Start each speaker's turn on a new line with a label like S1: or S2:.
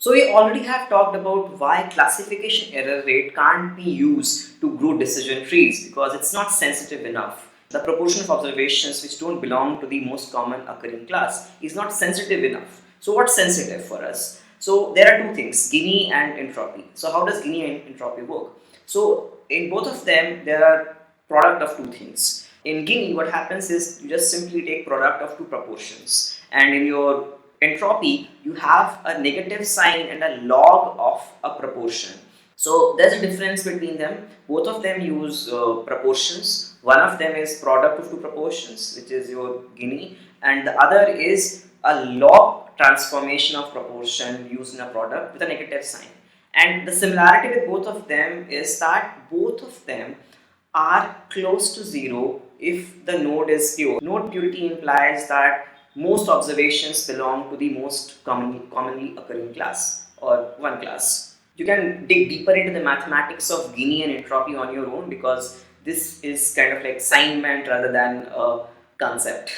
S1: So we already have talked about why classification error rate can't be used to grow decision trees because it's not sensitive enough. The proportion of observations which don't belong to the most common occurring class is not sensitive enough. So what's sensitive for us? So there are two things, Gini and entropy. So how does Gini and entropy work? So in both of them, there are product of two things. In Gini, what happens is you just simply take product of two proportions, and in your entropy, you have a negative sign and a log of a proportion. So there's a difference between them. Both of them use proportions. One of them is product of two proportions, which is your Gini, and the other is a log transformation of proportion used in a product with a negative sign. And the similarity with both of them is that both of them are close to zero if the node is pure. Node purity implies that most observations belong to the most commonly occurring class or one class. You can dig deeper into the mathematics of Gini and entropy on your own because this is kind of like assignment rather than a concept.